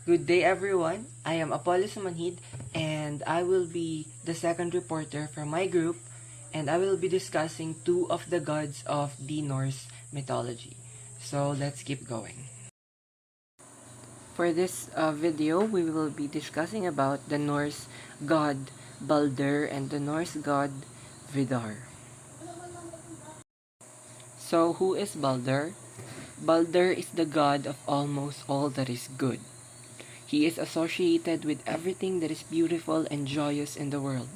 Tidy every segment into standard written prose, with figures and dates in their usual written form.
Good day everyone, I am Apollo Sumanhid and I will be the second reporter from my group and I will be discussing two of the gods of the Norse mythology. So let's keep going. For this video, we will be discussing about the Norse god Baldr and the Norse god Vidar. So who is Baldr? Baldr is the god of almost all that is good. He is associated with everything that is beautiful and joyous in the world.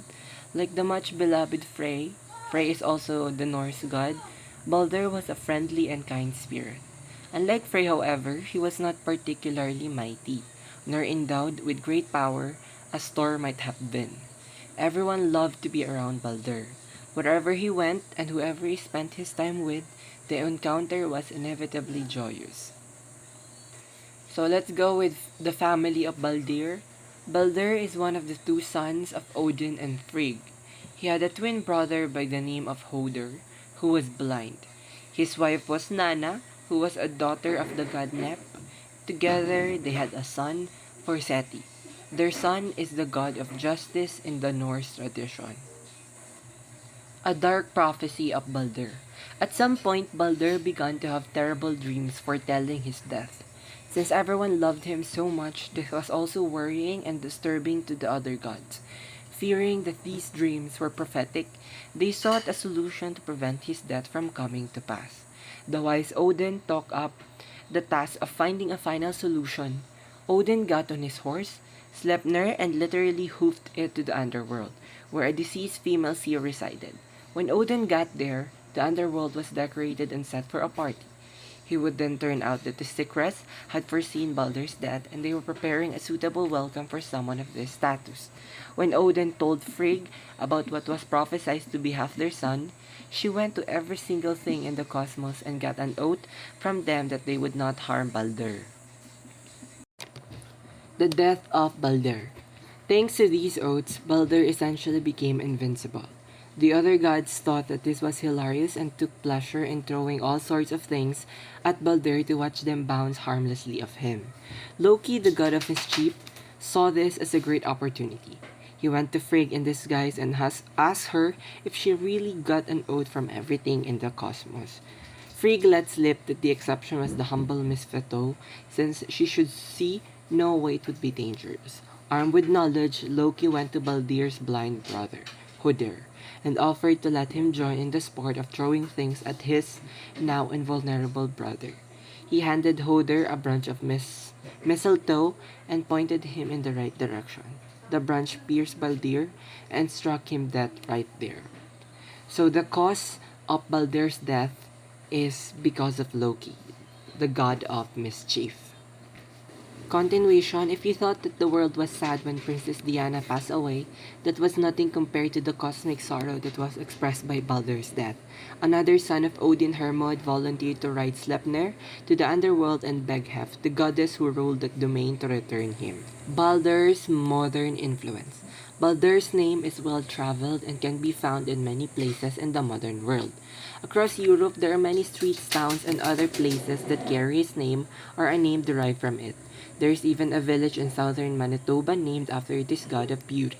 Like the much beloved Frey, Frey is also the Norse god, Baldr was a friendly and kind spirit. Unlike Frey, however, he was not particularly mighty, nor endowed with great power as Thor might have been. Everyone loved to be around Baldr. Wherever he went and whoever he spent his time with, the encounter was inevitably joyous. So let's go with the family of Baldr. Baldr is one of the two sons of Odin and Frigg. He had a twin brother by the name of Hoder, who was blind. His wife was Nanna, who was a daughter of the god Nep. Together, they had a son, Forseti. Their son is the god of justice in the Norse tradition. A dark prophecy of Baldr. At some point, Baldr began to have terrible dreams foretelling his death. Since everyone loved him so much, this was also worrying and disturbing to the other gods. Fearing that these dreams were prophetic, they sought a solution to prevent his death from coming to pass. The wise Odin took up the task of finding a final solution. Odin got on his horse, Sleipnir, and literally hoofed it to the underworld, where a deceased female seer resided. When Odin got there, the underworld was decorated and set for a party. It would then turn out that the Sikress had foreseen Baldr's death and they were preparing a suitable welcome for someone of this status. When Odin told Frigg about what was prophesied to be half their son, she went to every single thing in the cosmos and got an oath from them that they would not harm Baldr. The death of Baldr. Thanks to these oaths, Baldr essentially became invincible. The other gods thought that this was hilarious and took pleasure in throwing all sorts of things at Baldr to watch them bounce harmlessly off him. Loki, the god of mischief, saw this as a great opportunity. He went to Frigg in disguise and asked her if she really got an oath from everything in the cosmos. Frigg let slip that the exception was the humble Miss Fetto, since she should see no way it would be dangerous. Armed with knowledge, Loki went to Baldr's blind brother, Hoder, and offered to let him join in the sport of throwing things at his now invulnerable brother. He handed Hoder a branch of mistletoe and pointed him in the right direction. The branch pierced Baldr and struck him dead right there. So the cause of Baldr's death is because of Loki, the god of mischief. Continuation, if you thought that the world was sad when Princess Diana passed away, that was nothing compared to the cosmic sorrow that was expressed by Baldr's death. Another son of Odin, Hermod, volunteered to ride Sleipnir to the underworld and beg Hef, the goddess who ruled that domain, to return him. Baldr's modern influence. Baldr's name is well-traveled and can be found in many places in the modern world. Across Europe, there are many streets, towns, and other places that carry his name or a name derived from it. There is even a village in southern Manitoba named after this god of beauty.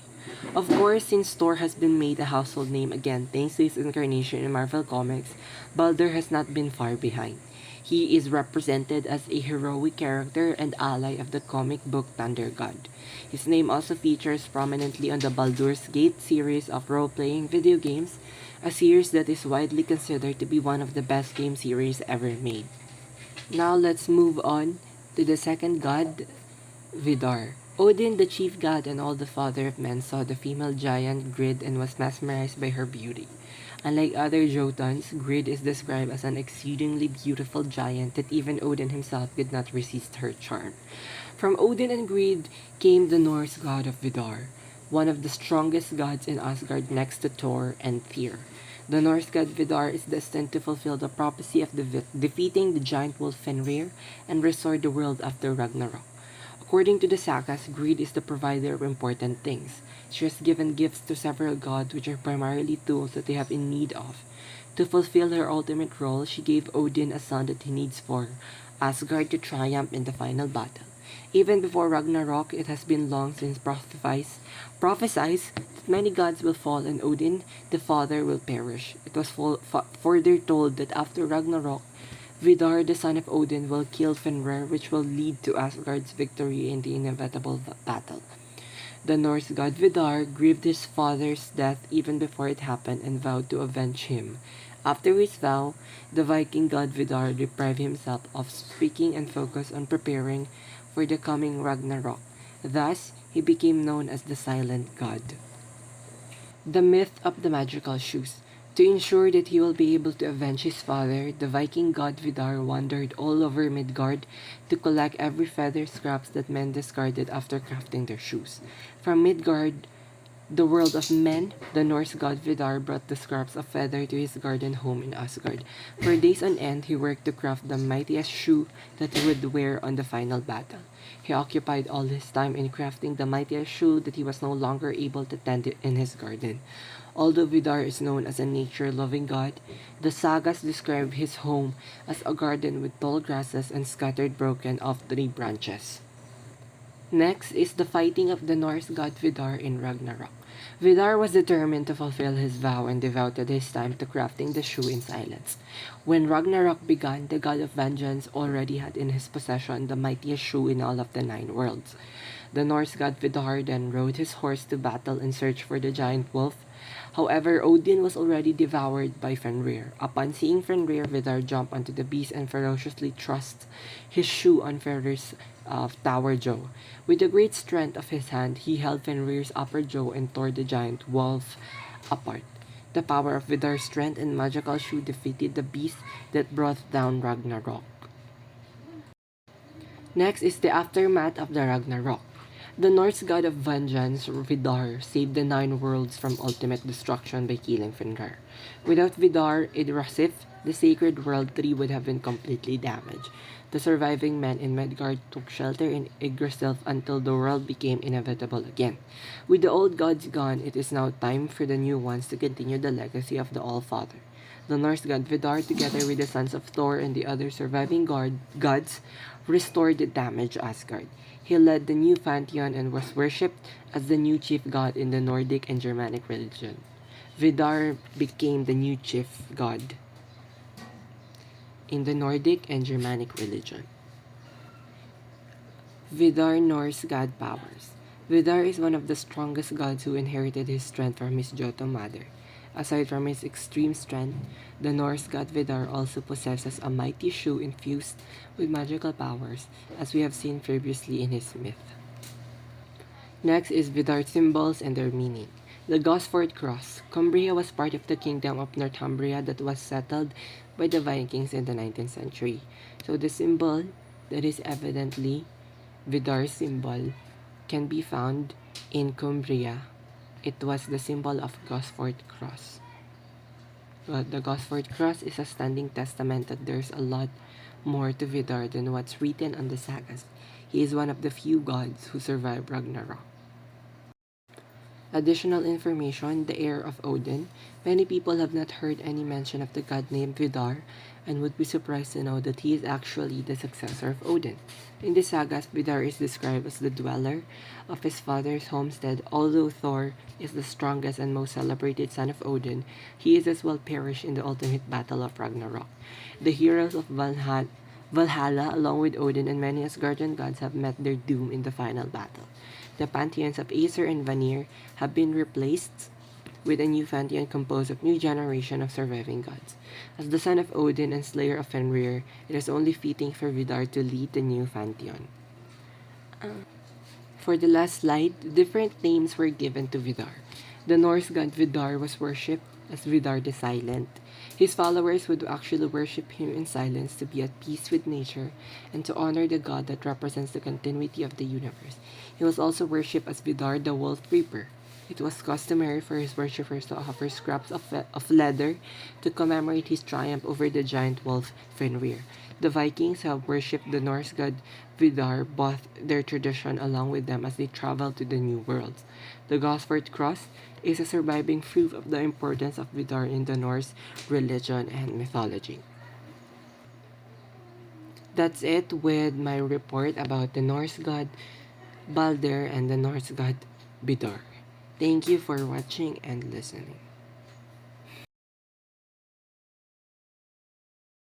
Of course, since Thor has been made a household name again thanks to his incarnation in Marvel Comics, Baldr has not been far behind. He is represented as a heroic character and ally of the comic book Thunder God. His name also features prominently on the Baldur's Gate series of role-playing video games, a series that is widely considered to be one of the best game series ever made. Now let's move on to the second god, Vidar. Odin, the chief god and all the father of men, saw the female giant Grid and was mesmerized by her beauty. Unlike other Jotuns, Grid is described as an exceedingly beautiful giant that even Odin himself could not resist her charm. From Odin and Grid came the Norse god of Vidar, one of the strongest gods in Asgard next to Thor and Tyr. The Norse god Vidar is destined to fulfill the prophecy of defeating the giant wolf Fenrir and restore the world after Ragnarok. According to the sagas, Greed is the provider of important things. She has given gifts to several gods which are primarily tools that they have in need of. To fulfill her ultimate role, she gave Odin a son that he needs for Asgard to triumph in the final battle. Even before Ragnarok, it has been long since prophesied that many gods will fall and Odin, the father, will perish. It was further told that after Ragnarok, Vidar, the son of Odin, will kill Fenrir, which will lead to Asgard's victory in the inevitable battle. The Norse god Vidar grieved his father's death even before it happened and vowed to avenge him. After his vow, the Viking god Vidar deprived himself of speaking and focused on preparing for the coming Ragnarok. Thus, he became known as the Silent God. The myth of the magical shoes. To ensure that he will be able to avenge his father, the Viking god Vidar wandered all over Midgard to collect every feather scraps that men discarded after crafting their shoes. From Midgard, the world of men, the Norse god Vidar brought the scraps of feather to his garden home in Asgard. For days on end, he worked to craft the mightiest shoe that he would wear on the final battle. He occupied all his time in crafting the mightiest shoe that he was no longer able to tend in his garden. Although Vidar is known as a nature-loving god, the sagas describe his home as a garden with tall grasses and scattered broken off tree branches. Next is the fighting of the Norse god Vidar in Ragnarok. Vidar was determined to fulfill his vow and devoted his time to crafting the shoe in silence. When Ragnarok began, the god of vengeance already had in his possession the mightiest shoe in all of the 9 worlds. The Norse god Vidar then rode his horse to battle in search for the giant wolf. However, Odin was already devoured by Fenrir. Upon seeing Fenrir, Vidar jumped onto the beast and ferociously thrust his shoe on Fenrir's tower jaw. With the great strength of his hand, he held Fenrir's upper jaw and tore the giant wolf apart. The power of Vidar's strength and magical shoe defeated the beast that brought down Ragnarok. Next is the aftermath of the Ragnarok. The Norse god of vengeance, Vidar, saved the 9 worlds from ultimate destruction by killing Fenrir. Without Vidar, Yggdrasil, the sacred world tree, would have been completely damaged. The surviving men in Midgard took shelter in Yggdrasil until the world became inevitable again. With the old gods gone, it is now time for the new ones to continue the legacy of the All-Father. The Norse god Vidar, together with the sons of Thor and the other surviving gods, restored the damaged Asgard. He led the new pantheon and was worshipped as the new chief god in the Nordic and Germanic religion. Vidar became the new chief god in the Nordic and Germanic religion. Vidar Norse god powers. Vidar is one of the strongest gods who inherited his strength from his Jotun mother. Aside from his extreme strength, the Norse god Vidar also possesses a mighty shoe infused with magical powers, as we have seen previously in his myth. Next is Vidar's symbols and their meaning. The Gosford Cross. Cumbria was part of the kingdom of Northumbria that was settled by the Vikings in the 19th century. So the symbol that is evidently Vidar's symbol can be found in Cumbria. It was the symbol of Gosford Cross. The Gosford Cross is a standing testament that there's a lot more to Vidar than what's written on the sagas. He is one of the few gods who survived Ragnarok. Additional information, the heir of Odin. Many people have not heard any mention of the god named Vidar and would be surprised to know that he is actually the successor of Odin. In the sagas, Vidar is described as the dweller of his father's homestead. Although Thor is the strongest and most celebrated son of Odin, he is as well perished in the ultimate battle of Ragnarok. The heroes of Valhalla, along with Odin and many Asgardian gods, have met their doom in the final battle. The pantheons of Aesir and Vanir have been replaced with a new pantheon composed of new generation of surviving gods. As the son of Odin and slayer of Fenrir, it is only fitting for Vidar to lead the new pantheon. For the last slide, different names were given to Vidar. The Norse god Vidar was worshipped as Vidar the Silent. His followers would actually worship him in silence to be at peace with nature and to honor the god that represents the continuity of the universe. He was also worshipped as Vidar the Wolf Reaper. It was customary for his worshippers to offer scraps of leather to commemorate his triumph over the giant wolf Fenrir. The Vikings have worshipped the Norse god Vidar, brought their tradition along with them as they traveled to the New Worlds. The Gosford Cross is a surviving proof of the importance of Vidar in the Norse religion and mythology. That's it with my report about the Norse god Baldr and the Norse god Vidar. Thank you for watching and listening.